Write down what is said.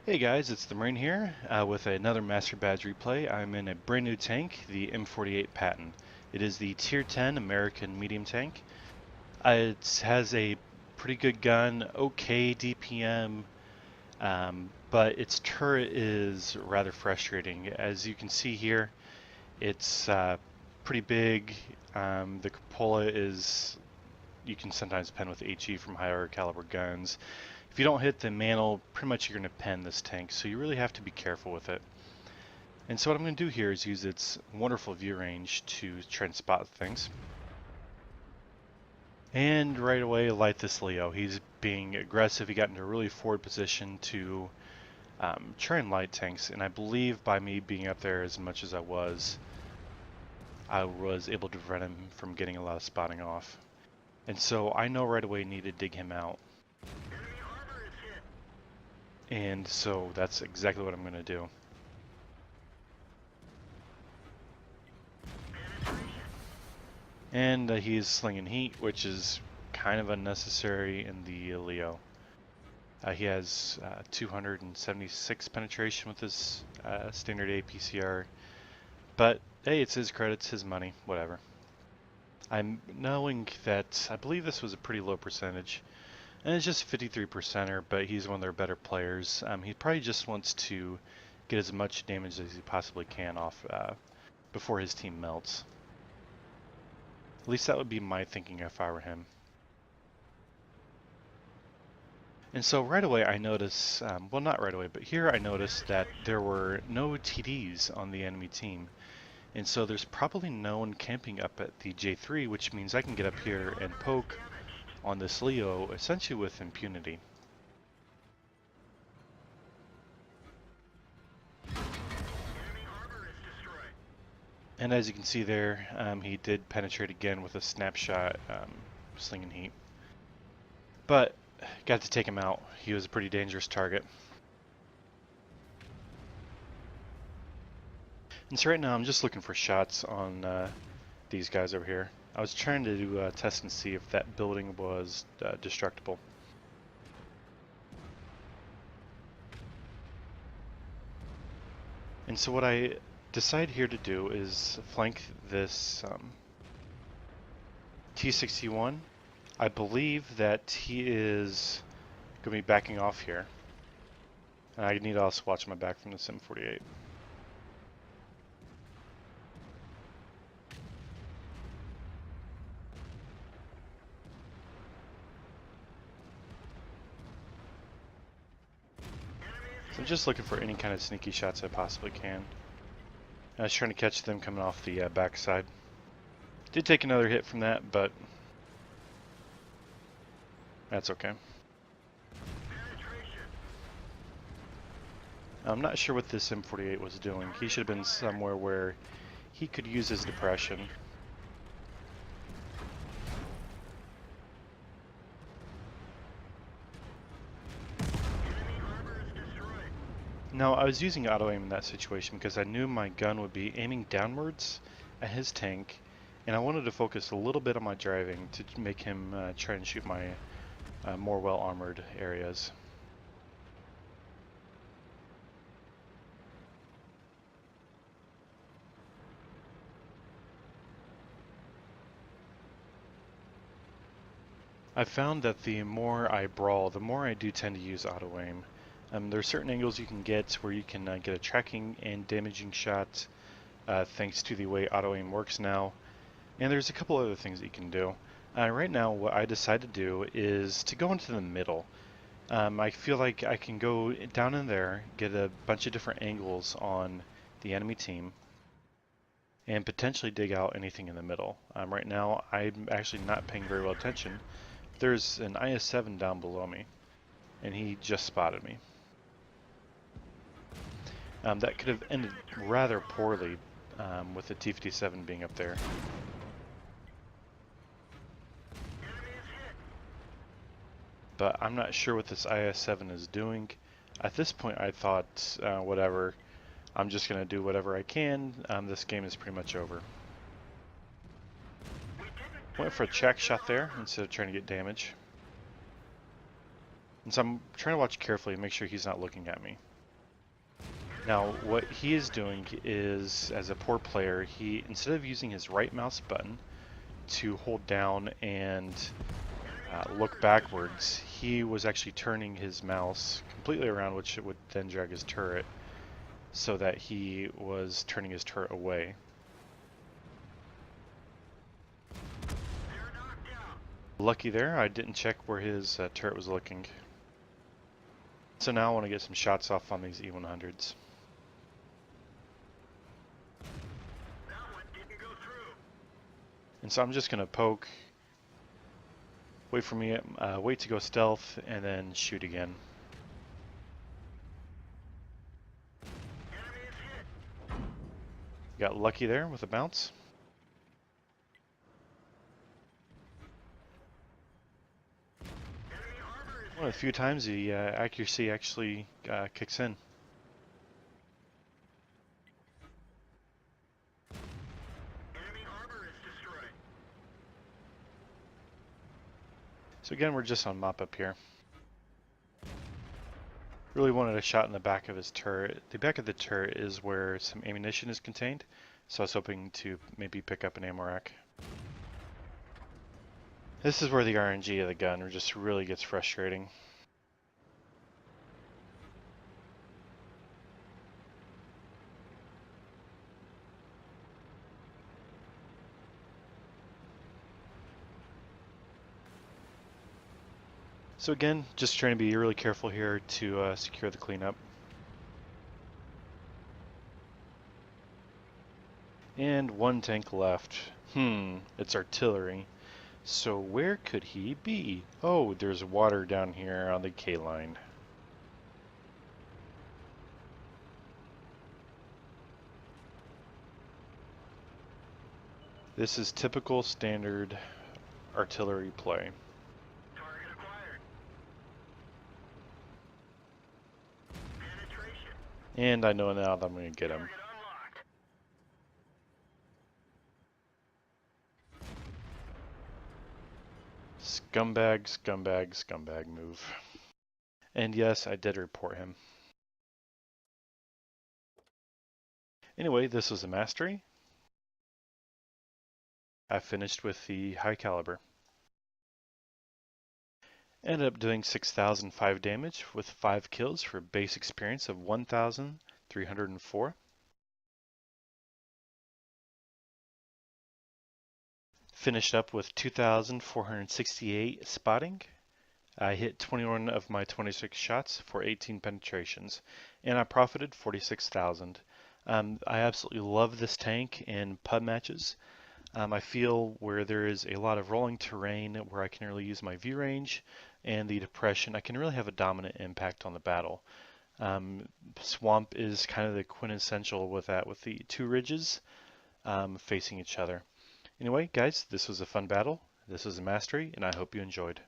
Hey guys, it's the Marine here with another Master Badge replay. I'm in a brand new tank, the M48 Patton. It is the Tier 10 American medium tank. It has a pretty good gun, okay DPM, but its turret is rather frustrating. As you can see here, it's pretty big. The cupola is, you can sometimes pen with HE from higher caliber guns. If you don't hit the mantle, pretty much you're going to pen this tank, so you really have to be careful with it. And so what I'm going to do here is use its wonderful view range to try and spot things. And right away light this Leo. He's being aggressive. He got into a really forward position to try and light tanks, and I believe by me being up there as much as I was able to prevent him from getting a lot of spotting off. And so I know right away I need to dig him out. And so that's exactly what I'm going to do. And he's slinging heat, which is kind of unnecessary in the Leo. He has 276 penetration with his standard APCR. But hey, it's his credit, it's his money, whatever. I'm knowing that I believe this was a pretty low percentage. And it's just 53%er, but he's one of their better players. He probably just wants to get as much damage as he possibly can off before his team melts. At least that would be my thinking if I were him. And so right away I notice, well not right away, but here I noticed that there were no TDs on the enemy team. And so there's probably no one camping up at the J3, which means I can get up here and poke on this Leo essentially with impunity. And as you can see there, he did penetrate again with a snapshot slinging heat. But got to take him out. He was a pretty dangerous target. And so right now I'm just looking for shots on these guys over here. I was trying to do a test and see if that building was destructible. And so what I decide here to do is flank this T61. I believe that he is going to be backing off here. And I need to also watch my back from the M48. So I'm just looking for any kind of sneaky shots I possibly can. I was trying to catch them coming off the backside. Did take another hit from that, but that's okay. I'm not sure what this M48 was doing. He should have been somewhere where he could use his depression. No, I was using auto aim in that situation because I knew my gun would be aiming downwards at his tank, and I wanted to focus a little bit on my driving to make him try and shoot my more well-armored areas. I've found that the more I brawl, the more I do tend to use auto aim. There are certain angles you can get where you can get a tracking and damaging shot thanks to the way auto aim works now. And there's a couple other things that you can do. Right now what I decided to do is to go into the middle. I feel like I can go down in there, get a bunch of different angles on the enemy team, and potentially dig out anything in the middle. Right now I'm actually not paying very well attention. There's an IS-7 down below me, and he just spotted me. That could have ended rather poorly with the T-57 being up there. But I'm not sure what this IS-7 is doing. At this point I thought, whatever, I'm just going to do whatever I can. This game is pretty much over. Went for a check shot there instead of trying to get damage. And so I'm trying to watch carefully and make sure he's not looking at me. Now, what he is doing is, as a poor player, he, instead of using his right mouse button to hold down and look backwards, he was actually turning his mouse completely around, which would then drag his turret, so that he was turning his turret away. Lucky there, I didn't check where his turret was looking. So now I want to get some shots off on these E100s. And so I'm just going to poke, wait for me, wait to go stealth, and then shoot again. Got lucky there with a bounce. One of the few times the accuracy actually kicks in. So again, we're just on mop up here. Really wanted a shot in the back of his turret. The back of the turret is where some ammunition is contained, so I was hoping to maybe pick up an ammo rack. This is where the RNG of the gun just really gets frustrating. So again, just trying to be really careful here to secure the cleanup. And one tank left. It's artillery. So where could he be? Oh, there's water down here on the K line. This is typical standard artillery play. Target acquired. Penetration. And I know now that I'm going to get him. Target unlocked. Scumbag, scumbag, scumbag move. And yes, I did report him. Anyway, this was a mastery. I finished with the high caliber. Ended up doing 6,005 damage with 5 kills for a base experience of 1,304. Finished up with 2,468 spotting. I hit 21 of my 26 shots for 18 penetrations, and I profited 46,000. I absolutely love this tank in pub matches. I feel where there is a lot of rolling terrain where I can really use my view range and the depression, I can really have a dominant impact on the battle. Swamp is kind of the quintessential with that, with the two ridges facing each other. Anyway, guys, this was a fun battle. This was a mastery, and I hope you enjoyed.